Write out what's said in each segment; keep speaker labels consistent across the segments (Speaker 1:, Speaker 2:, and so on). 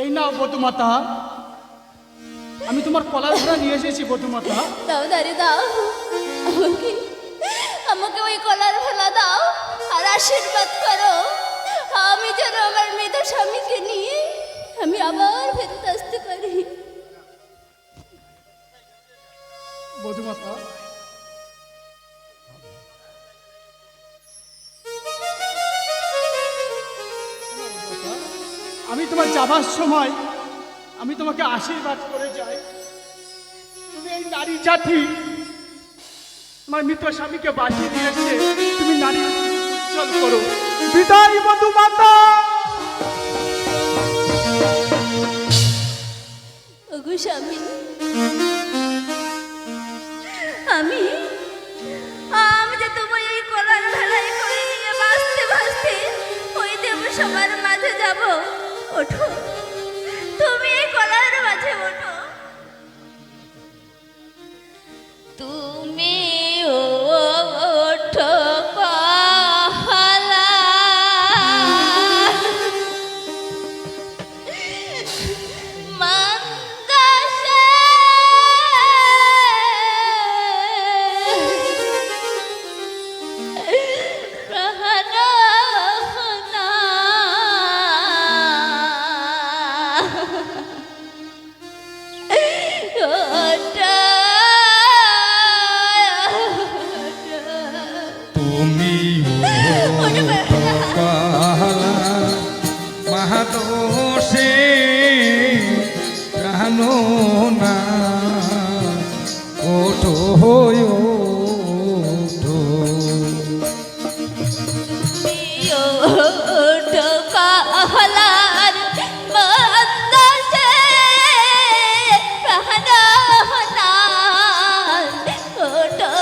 Speaker 1: এই নাও বধুমাতা, আমি তোমার কলার ভরা নিয়ে এসেছি বধুমাতা।
Speaker 2: দাও দাঁড়িয়ে দাও, আমাকে আমাকে ওই কলার ভেলা দাও আর আশীর্বাদ করো, আমি যেন আমার মৃত স্বামীকে নিয়ে আমি আবার ফেরত আসতে পারি।
Speaker 1: বধুমাতা, আমি তোমার যাবার সময় আমি তোমাকে আশীর্বাদ করে যাই, তুমি এই নারী জাতি তোমার মৃত স্বামীকে বাঁচিয়ে দিয়েছে, তুমি নারী উজ্জ্বল করো। বিদায় বধুমাতা।
Speaker 2: ওগো স্বামী, আমি আমি যে তোমায় এই কলার ভেলাই করে নিয়ে ভাসতে ভাসতে ওই দেব সবার মাঝে যাব। ওঠো, তুমি এই কলার মাঝে ওঠো। তুমি ওঠো কলা মন্দাসে রহনা
Speaker 3: তুমি মহাদোষে জানো না, ওঠো ওঠো
Speaker 2: কহলার মন্দাসে রহনা ওঠো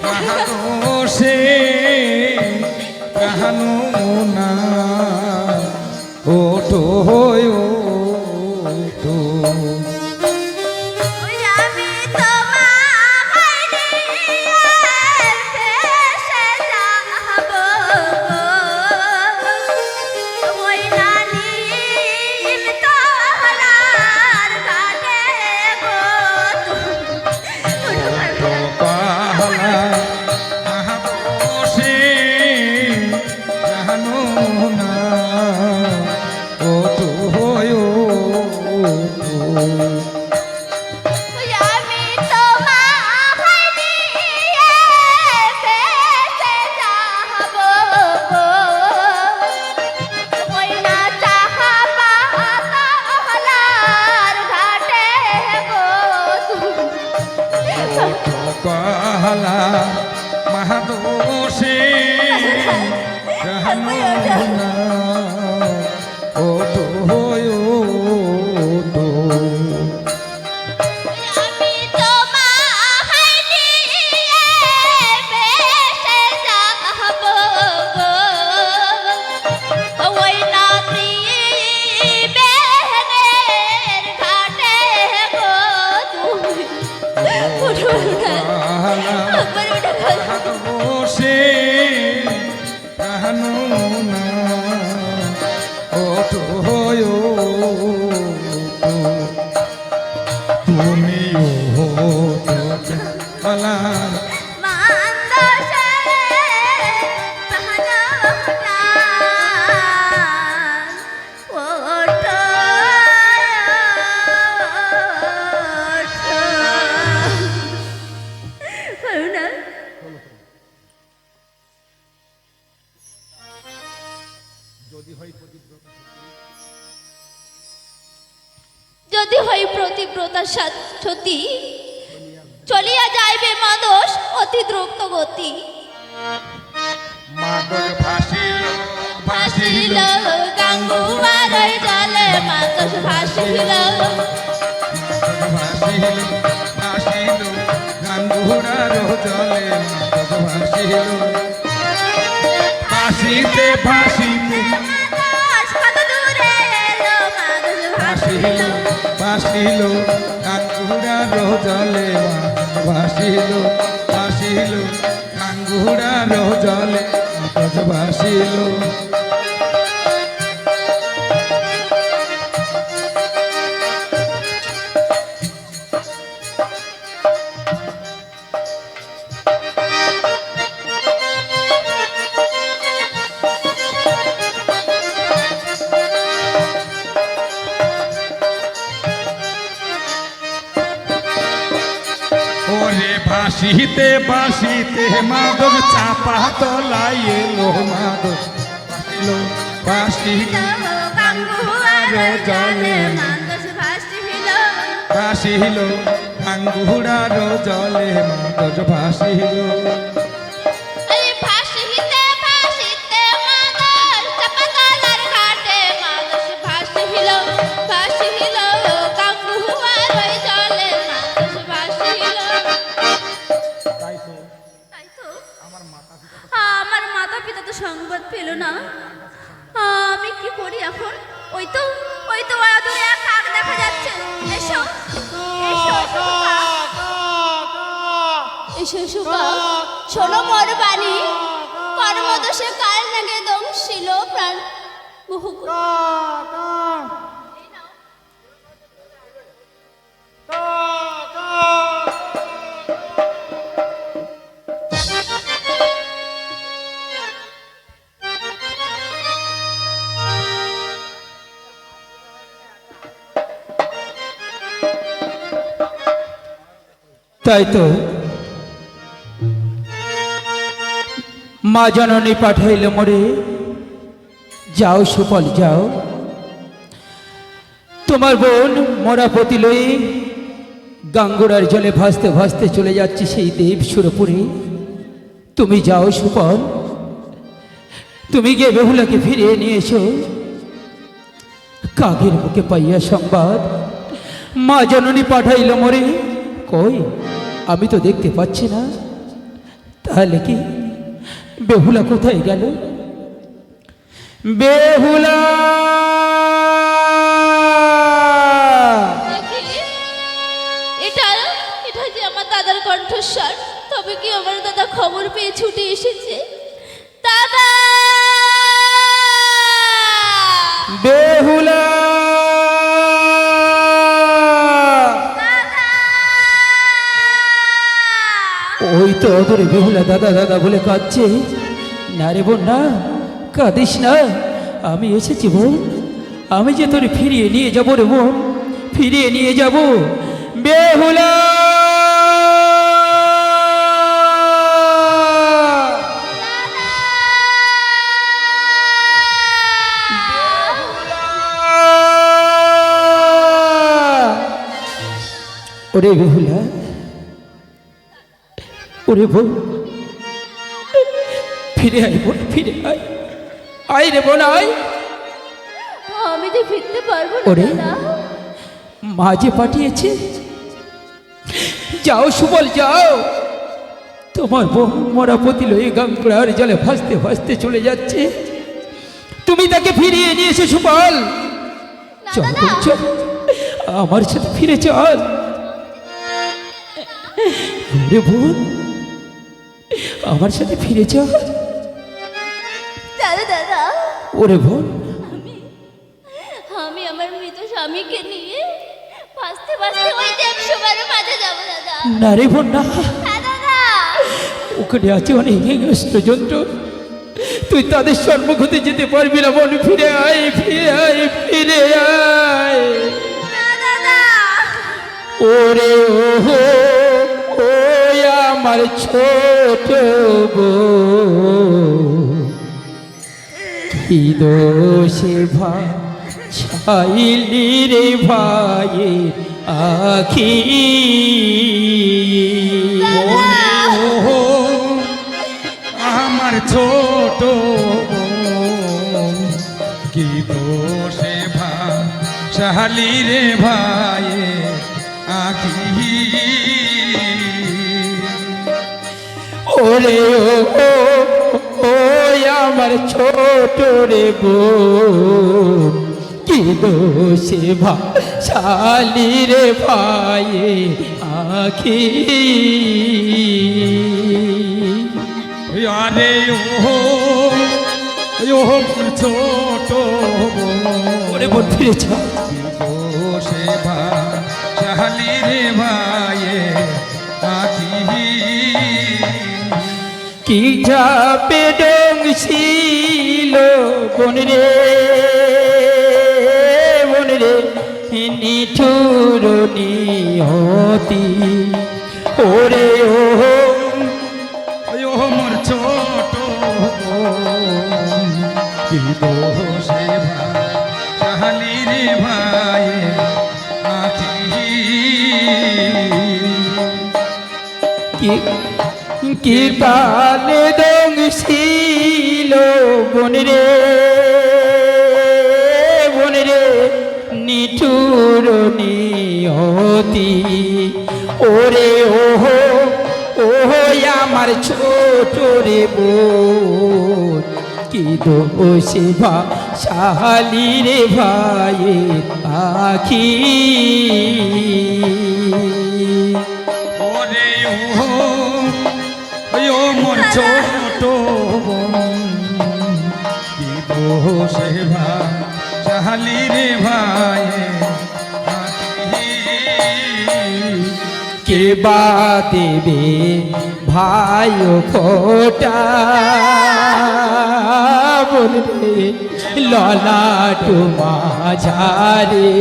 Speaker 3: মহাদোষে জানো না, ওঠো ওঠো
Speaker 2: আমি তোমায় নিয়ে ভেসে যাব ওই নালিম তলার ঘাটে গো।
Speaker 3: পাহলা মহাদোষে জানো না, ওঠো ওঠো
Speaker 2: আমি তোমায় নিয়ে ভেসে যাব ওই না চাহাবা তলার ঘাটে গো।
Speaker 3: পাহলা মহাদোষে জানো না, ওঠো ওঠো
Speaker 2: আমি তোমায় নিয়ে ভেসে যাব ওই না ত্রিবেণীর ঘাটে গো।
Speaker 3: মহাদোষে জানো না, ওঠো তুমি ওঠো পালা
Speaker 2: মন্দাসে রহনা ওঠো করুণা। যদি হয় প্রতিব্রতা সতী, চলিয়া যাইবে মাদস অতি দ্রুত গতি।
Speaker 3: মাদক ভাসিল
Speaker 2: ভাসিল গাঙ্গুয়ার জলে মাদস ভাসিল।
Speaker 3: ভাসিল ভাসিল গাঙ্গুরার জলে, মাদক ভাসিল ভাসিতে ভাসিতে
Speaker 2: মাদস কত দূরে এলো মাদস ভাসিল।
Speaker 3: ভাসিল ভাসিল গাঙ্গুরার জলে ভাসিল ভাসিল গাঙ্গুড়ার জলে মাতজ ভাসিল ওরে ভাসিতে ভাসিতে মাদক চাপা তলায় এলো মাদক ভাসিল ভাসিল
Speaker 2: গাঙ্গুয়ার জলে মানস ভাসিল
Speaker 3: ভাসিল গাঙ্গুড়ার জলে মাদক ভাসিল
Speaker 2: এই ভাসিতে ভাসিতে মাদল চাপাতলার ঘাটে মানস ভাসিল ভাসিল গাঙ্গুয়ার জলে মানস ভাসিল। তাই তো আমার মাতা পিতা তো সংবাদ পেল না, আমি কি করি এখন? ওই তো দূরে এক কাক দেখা যাচ্ছে। এসো এসো এসো কাক। এসো এসো কাক, শোনো মোর বাণী। কর্মদোষে কাল নাগে দংশিল প্রাণ বহু
Speaker 4: তাই তো মা জননী পাঠাইল মোরে, যাও সুফল যাও, তোমার বোন মরা পতি লয়ে গাঙ্গুড়ার জলে ভাসতে ভাসতে চলে যাচ্ছে সেই দেব সুরপুরে। তুমি যাও সুফল, তুমি গিয়ে বেহুলাকে ফিরিয়ে নিয়ে এসো। কাকের মুখে পাইয়া সংবাদ মা জননী পাঠাইল মোরে, কই আমি তো দেখতে পাচ্ছি না। তাহলে কি বেহুলা কোথায় গেল? বেহুলা
Speaker 2: এটা এটা যে আমার দাদার কণ্ঠস্বর। তবে কি আমার দাদা খবর পেয়ে ছুটে এসেছে? দাদা
Speaker 4: বেহুলা ওই তো অদরে বেহুলা দাদা দাদা বলে কাঁদছে। না রে বোন না, কাঁদিস না, আমি এসেছি বোন, আমি যে তোরে ফিরিয়ে নিয়ে যাবো রে বোন, ফিরিয়ে নিয়ে যাব। বেহুলা ওরে বেহুলা, ওরে বোন ফিরে আয়, বোন ফিরে আয়, আয় রে বোন আয়।
Speaker 2: আমি যে ফিরতে পারবো না
Speaker 4: ওরে
Speaker 2: দাদা।
Speaker 4: মা যে পাঠিয়েছে, যাও সুবল যাও, তোমার বোন মরা পতি লয়ে গাঙ্গুড়ার জলে ভাসতে ভাসতে চলে যাচ্ছে, তুমি তাকে ফিরিয়ে নিয়ে এসো সুবল। চল বোন, চল আমার সাথে ফিরে চল রে বোন, আমার সাথে ফিরে চল।
Speaker 2: দাদা দাদা,
Speaker 4: ওরে বোন
Speaker 2: আমি আমার মৃত স্বামীকে নিয়ে ভাসতে ভাসতে ওই দেব সবার মাঝে যাবো দাদা।
Speaker 4: না রে বোন না,
Speaker 2: হ্যাঁ দাদা।
Speaker 4: ওখানে আছে অনেক হিংস্র জন্তু, তুই তাদের সম্মুখ হতে যেতে পারবি না বোন, ফিরে আয় ফিরে আয় ফিরে আয়।
Speaker 2: না দাদা।
Speaker 4: ওরে ওহো ও আমার ছোট বোন, কি দোষে ভাই ছাইলি রে ভাই আখি।
Speaker 3: ওহো আমার ছোট বোন, কি দোষে ভাসালি রে ভাই আখি।
Speaker 4: ওরে ও ও আমার ছোট রে বোন, কি দোষে ভাসালি রে ভাই আখি
Speaker 3: আরে ও ছোট
Speaker 4: ওরে বোন ফিরে যা
Speaker 3: সে ভালি রে ভাইয়ে আখি
Speaker 4: কি যাবে ডং ছিল বোন রে নিঠুর নিহতি ওরে ও
Speaker 3: মোর ছোট কি দোষে ভালি রে ভাইয়ে আখি
Speaker 4: কি কালে ডং ছিল বোন রে নিঠুর নিহতি ওরে ওহো আমার ছোট রে বোন কি দোষে শালি রে ভাই আখি
Speaker 3: ওরে ও মোর ছোট কি দোষে ভালি রে ভাইয়ে
Speaker 4: কে বা দেবে ভাই ফোটা বলবে ললাটু মাঝারে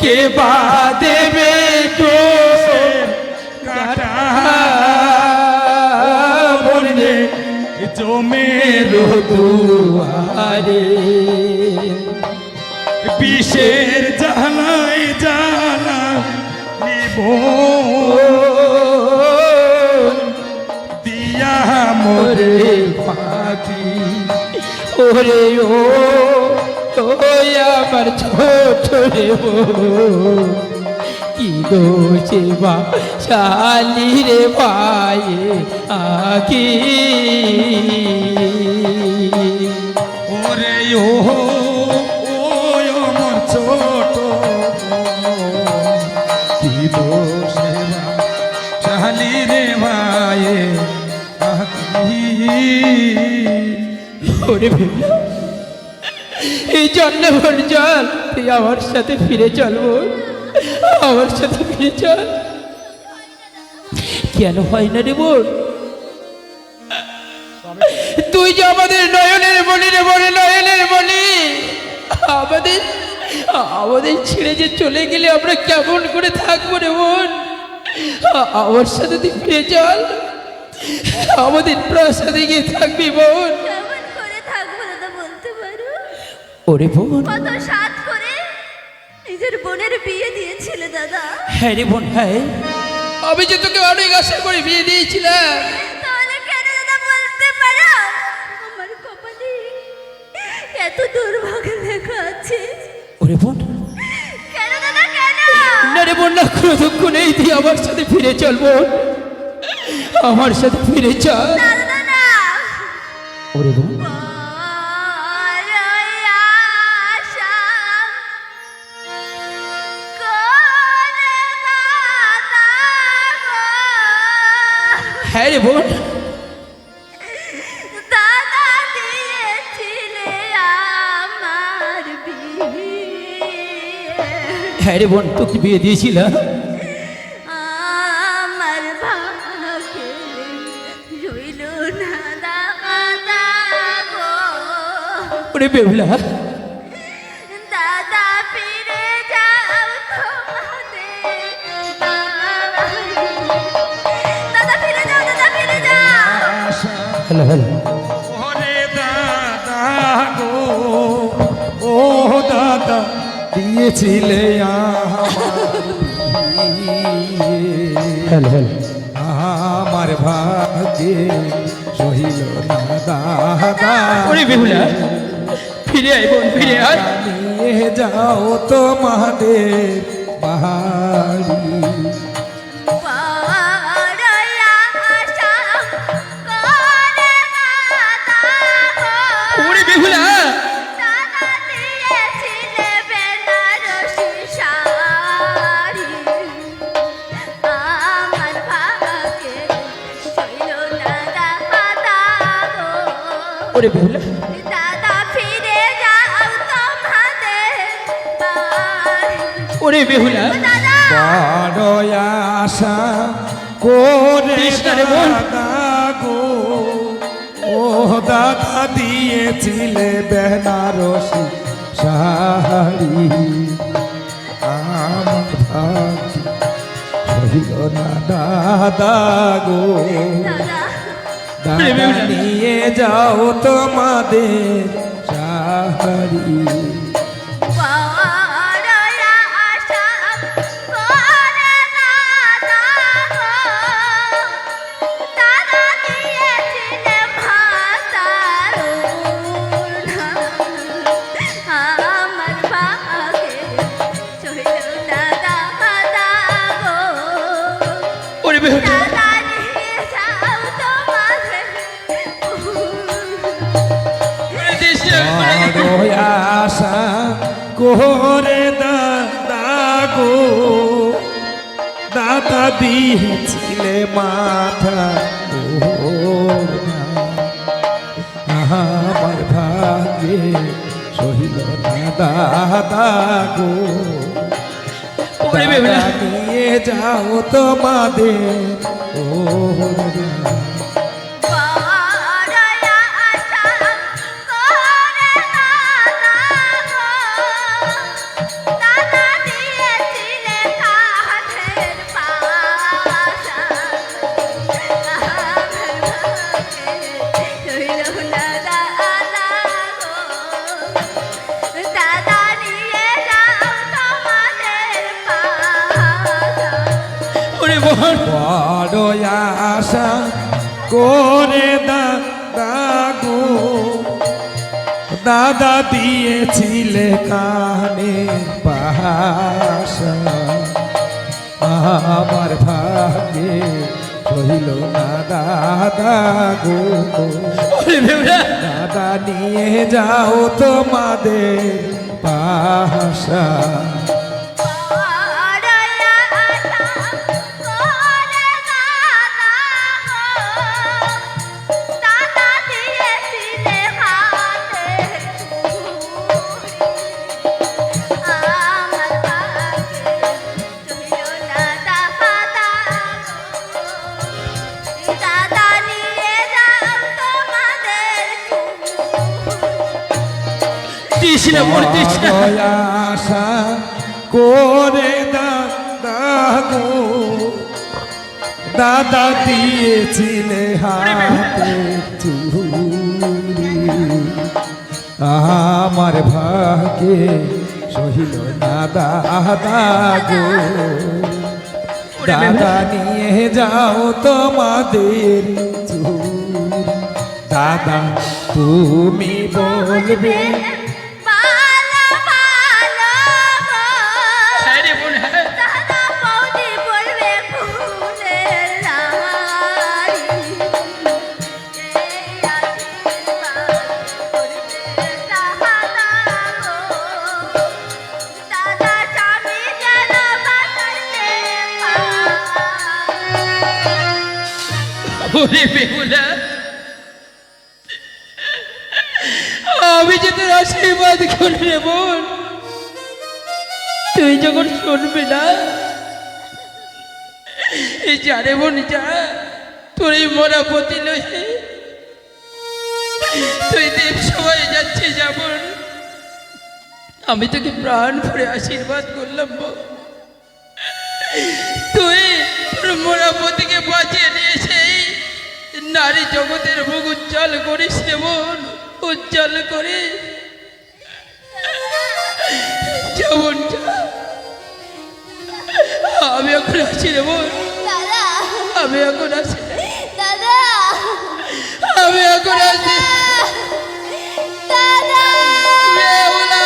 Speaker 4: কে বা দেবে তো
Speaker 3: কাটা বলবে জমের
Speaker 4: দুয়ারে
Speaker 3: বিষের জ্বালায় জ্বালা নিব দিয়া মোরে
Speaker 4: পাখি ওরে ও আমার ছোট রে বোন কি দোষে শালি রে ভাই আখি
Speaker 3: ওরে ও মোর ছোট কি দোষে শালি রে ভাইয়ে
Speaker 4: ওরে ভেবলা এই জন্যে ভোর চল তুই আমার সাথে ফিরে চল বোন আমার সাথে ফিরে চল কেন হয় না রে বোন তুই যে আমাদের নয়নের মনি রে বলে নয়নের মনি আমাদের আমাদের ছেড়ে যে চলে গেলে আমরা কেমন করে থাকবো রে বোন আমার সাথে তুই ফিরে চল আমাদের প্রাসাদে গিয়ে থাকবি বোন
Speaker 2: কেমন করে থাকবো দাদা বলতে পারো?
Speaker 4: ওরে বোন
Speaker 2: কত সাত করে নিজের বোনের বিয়ে দিয়েছিলে দাদা।
Speaker 4: হ্যাঁ রে বোন হ্যাঁ আমি যে তোকে অনেক আশা করে বিয়ে দিয়েছিলাম
Speaker 2: তাহলে কেন দাদা বলতে পারো আমার কপালে এত দুর্ভাগ্য লেখা আছে?
Speaker 4: ওরে বোন
Speaker 2: কেন দাদা কেন?
Speaker 4: না রে বোন না কোনো দুঃখ নেই তুই আমার সাথে ফিরে চল বোন আমার সাথে ফিরে চল
Speaker 2: না দাদা না।
Speaker 4: ওরে বোন
Speaker 2: বড়ই আশা করে দাদা গো।
Speaker 4: হ্যাঁ রে বোন
Speaker 2: দাদা দিয়েছিলে আমার বিয়ে।
Speaker 4: হ্যাঁ রে বোন তোকে বিয়ে দিয়েছিলাম
Speaker 2: আমার ভাগ্যে রইল না দাদা গো।
Speaker 4: ওরে বেহুলা
Speaker 2: দাদা ফিরে যাও তোমাদের বাড়ি। দাদা ফিরে যাও দাদা ফিরে যাও।
Speaker 4: হ্যালো হ্যালো
Speaker 3: ওরে দাদা গো ও দাদা দিয়েছিলে
Speaker 4: হ্যালো হ্যালো
Speaker 3: আমার ভাগ্যে সহিল না দাদা
Speaker 4: ওরে বেহুলা ফিরে আয় বোন ফিরে আয়
Speaker 3: নিয়ে যাও তোমাদের বাড়ি
Speaker 2: বড়ই আশা করে দাদা গো।
Speaker 4: ওরে বেহুলা
Speaker 2: দাদা দিয়েছিলে বেনারসি শাড়ি।
Speaker 4: ওরে বেহুলা
Speaker 2: দাদা ফিরে যাও তোমাদের বাড়ি।
Speaker 4: ওরে বেহুলা
Speaker 2: দাদা
Speaker 3: বড় আশা করে
Speaker 4: কৃষ্ণ রে বল।
Speaker 3: দাদা গো ও দাদা দিয়েছিলে বেনারসি শাড়ি আমার ভাগ্য সহিল না দাদা গো
Speaker 2: দাদা
Speaker 3: দাদা নিয়ে যাও তোমাদের শাড়ি
Speaker 2: বড় আশা করে দাদা গো, দাদা দিয়েছিলে ভাতার ওড়না। আমার ভাগে চইল দাদা দাদা গো,
Speaker 4: ওরে বেহুলা
Speaker 2: দাদা নিয়ে যাও তোমাদের
Speaker 4: ওরে দেশে
Speaker 3: বড় আশা করে দাদা গো দাদা দিয়েছিলে মাথা ওড়না। আমার ভাগ্যে সহিল না দাদা গো
Speaker 4: ওরে বেহুলা
Speaker 3: দাদা নিয়ে যাও তোমাদের ওড়না।
Speaker 2: বড় আশা করে দাদা গো, দাদা দিয়েছিলে কাঠের পাশা। আমার ভাগে রইল না দাদা গো, দাদা নিয়ে যাও তোমাদের পাশা।
Speaker 4: ওরে বোন
Speaker 3: বড় আশা করে দাদা গো দাদা দিয়েছিলে কানে পাশা আমার ভাগ্যে রইল না দাদা গো
Speaker 4: ওরে বেহুলা
Speaker 3: দাদা নিয়ে যাও তোমাদের পাশা
Speaker 2: বড় আশা করে দাদা গো, দাদা দিয়েছিলে হাতের চুড়ি। আমার ভাগে রইল না দাদা গো, দাদা নিয়ে যাও তোমাদের চুড়ি।
Speaker 4: কৃষ্ণ বোন কৃষ্ণ
Speaker 3: বড় আশা করে দাদা গো দাদা দিয়েছিলে হাতে চুড়ি আমার ভাগ্যে সহিল না দাদা গো দাদা নিয়ে যাও তোমাদের চুড়ি দাদা তুমি বলবে
Speaker 2: ভালো ভালো গো,
Speaker 4: হ্যাঁ রে বোন হ্যাঁ
Speaker 2: দাদা বৌদি বলবে ফুলের লাড়ি। এই আশীর্বাদ করবে দাদা গো, দাদা স্বামী যেন বাঁচাতে পায়।
Speaker 4: ওরে বেহুলা আমি যে তোর আশীর্বাদ করি রে বোন তুই যখন শুনবি না এই যা রে বোন যা তোর এই মরা পতি লয়ে তুই দেব সবাই যাচ্ছে যেমন আমি তোকে প্রাণ ভরে আশীর্বাদ করলাম বোন। তুই তোর মরা পতিকে বাঁচিয়ে নিয়ে সেই নারী জগতের মুখ উজ্জ্বল করিস রে বোন উজ্জ্বল করে যেমন আমি এখন আছি রে বোন
Speaker 2: দাদা
Speaker 4: আমি এখন আছি
Speaker 2: দাদা
Speaker 4: আমি এখন আছি
Speaker 2: দাদা
Speaker 4: বেহুলা!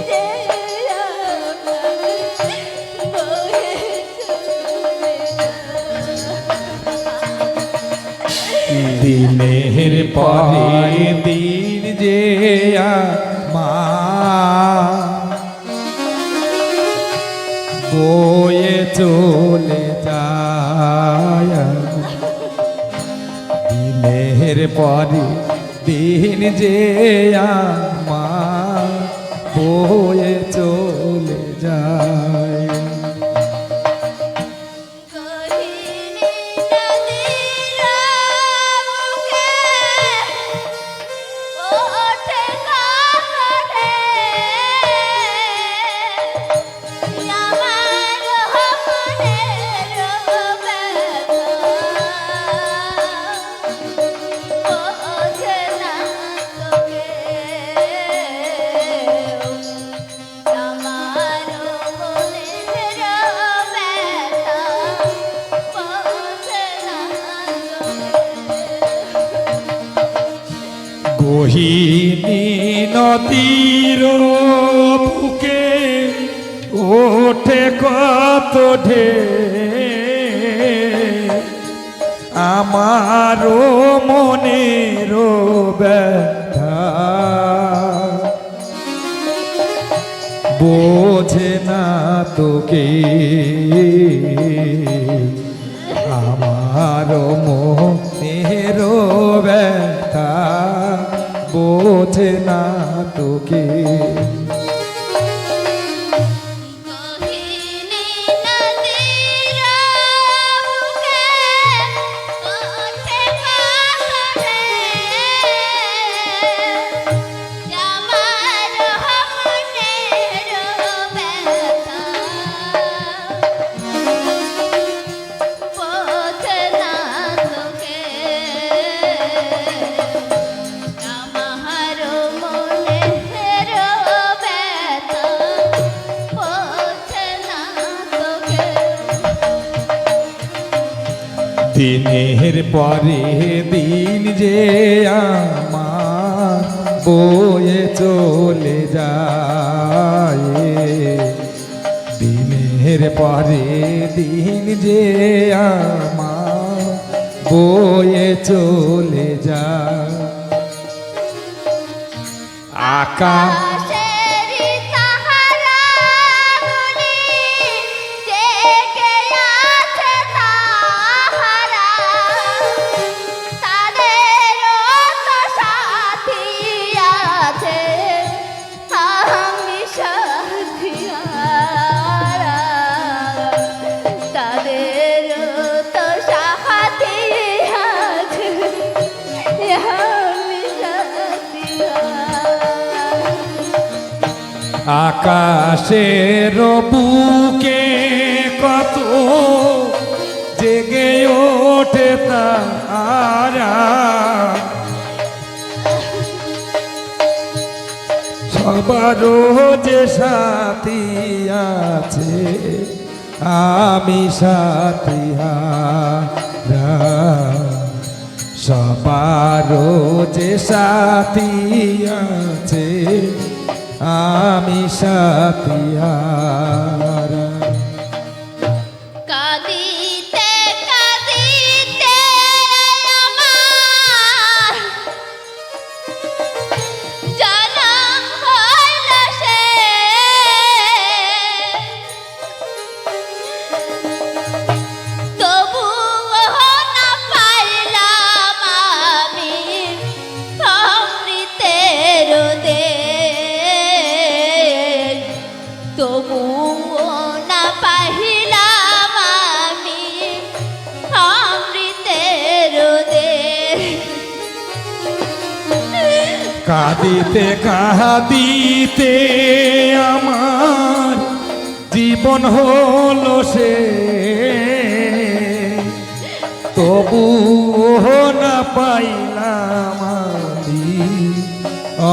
Speaker 2: যে বয়ে চলে
Speaker 3: দিনের পরে দিন যে মা বয়ে চলে যায়, দিনের পরে দিন যে মা বয়ে চলে যায়।
Speaker 2: গহীনে নদীর বুকে ওঠে কাকড়ে, আমার মনের ব্যথা বোঝে না তোকে, আমার মনের ব্যথা বোঝে না তোকে।
Speaker 3: গহীনি নদীর বুকে ওঠে কত ঢেউ, আমারও মনের ব্যথা বোঝে না তোকে, আমার মনের ব্যথা বোঝে না তোকে।
Speaker 2: গহীনে নদীর বুকে ওঠে কাকড়ে, আমার মনের ব্যথা বোঝে না তোকে, আমার মনের ব্যথা বোঝে না তোকে।
Speaker 3: দিনের পরে দিন যে আমার বয়ে চলে যায়, দিনের পরে দিন যে আমার বয়ে চলে যায়। আকাশ
Speaker 2: আকাশের তারাগুলি জেগে আছে তাহারা, তাদেরও তো সাথী আছে, আমি সাথী হারা, তাদেরও তো সাথী আছে, আমি সাথী হারা।
Speaker 3: আকাশের বুকে কত জেগে ওঠে তারা, সবারও যে সাথী আছে, আমি সাথী হারা, সবারও যে সাথী আছে, আমি সাথী হারা।
Speaker 2: কাঁদিতে কাঁদিতে আমার জনম হইল শেষ, তবুও না পাইলাম আমি অমৃতের দেশ, তবুও না পাইলাম আমি অমৃতের দেশ।
Speaker 3: কাঁদিতে কাঁদিতে আমার জীবন হলো সে, তবু না পাইলাম আমি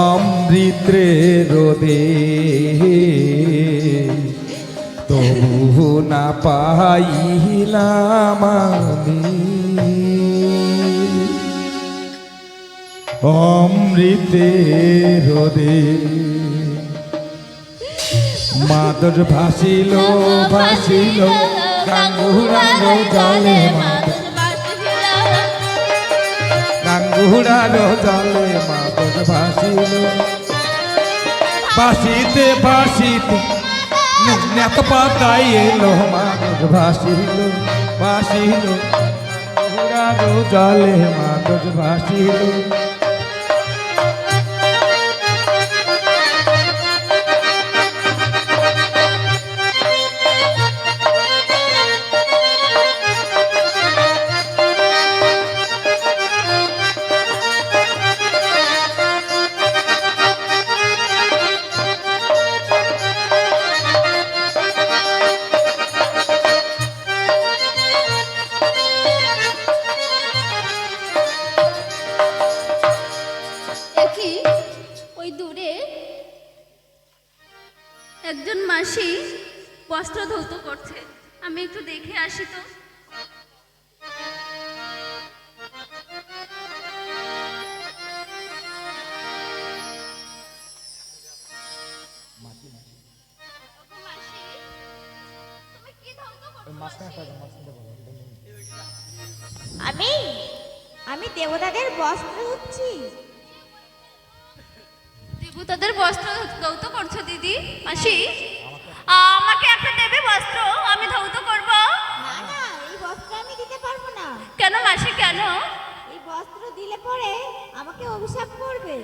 Speaker 3: অমৃতের দেশ, তবু না পাইলাম আমি অমৃতের দেশ। মাদর ভাসিল ভাসিল গাঙ্গুরারো জলে মাদর গাঙ্গুরারো জলে মাদর ভাসিল বাসিতে বাসিতে নেত পাতাই এলো মাদর ভাসিল ভাসিল গাঙ্গুরারো জলে মাদর ভাসিল
Speaker 2: দেখি ওই দূরে একজন মাসি বস্ত্র ধৌত করছে, আমি একটু দেখে আসি তো।
Speaker 5: আমি আমি দেবতাদের বস্ত্র হচ্ছি।
Speaker 2: দেবতাদের বস্ত্র ধৌত করছো দিদি? মাসি আমাকে একটা দেবে বস্ত্র, আমি ধৌত করব।
Speaker 5: না না, এই বস্ত্র আমি দিতে পারবো না।
Speaker 2: কেন মাসি কেন?
Speaker 5: এই বস্ত্র দিলে পরে আমাকে অভিশাপ করবে।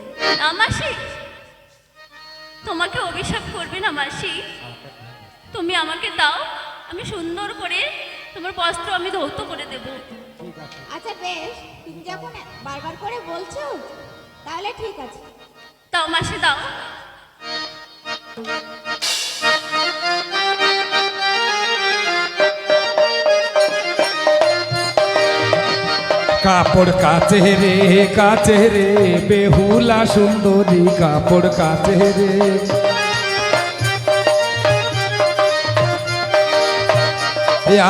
Speaker 2: না মাসি, তোমাকে অভিশাপ করবে না মাসি, তুমি আমাকে দাও, আমি সুন্দর করে তোমার বস্ত্র আমি ধৌত করে দেব।
Speaker 5: আচ্ছা বেশ, তুমি যখন বারবার করে বলছো তাহলে ঠিক আছে।
Speaker 2: দাও মাসি দাও।
Speaker 3: কাপড় কাচে রে বেহুলা সুন্দরী কাপড় কাচে রে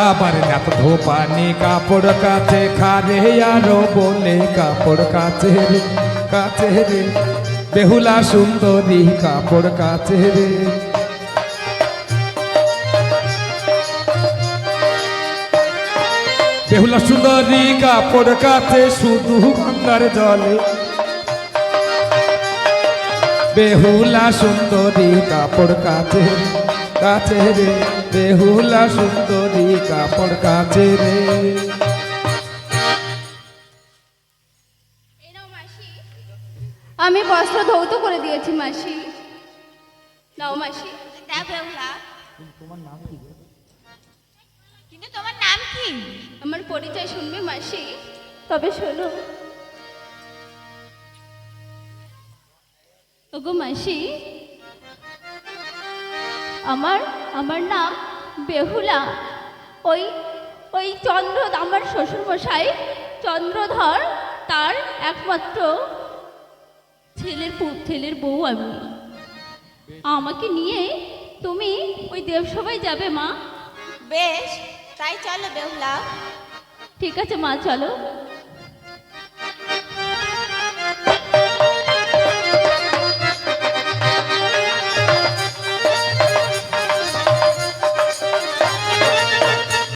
Speaker 3: আবার নাক ধোপানি কাপড় কাচে খারে আরো বলে কাপড় কাচে রে বেহুলা সুন্দরী কাপড় কাচে রে বেহুলা সুন্দরী কাপড় কাচে শুধু গঙ্গার জলে বেহুলা সুন্দরী কাপড় কাচে রে বেহুলা সুন্দরী কাপড় কাচে রে
Speaker 2: আমি বস্ত্র ধৌত করে দিয়েছি মাসি, নাও মাসি।
Speaker 5: দাও বেহুলা। কিন্তু তোমার নাম কি?
Speaker 2: আমার পরিচয় শুনবে মাসি? তবে শোনো। ওগো মাসি, আমার নাম বেহুলা। ওই চন্দ্র, আমার শ্বশুর মশাই চন্দ্রধর, তার একমাত্র ছেলের বউ আমি। আমাকে নিয়ে তুমি ওই দেবসভায় যাবে মা।
Speaker 5: বেশ, তাই চলো বেহুলা।
Speaker 2: ঠিক আছে মা, চলো।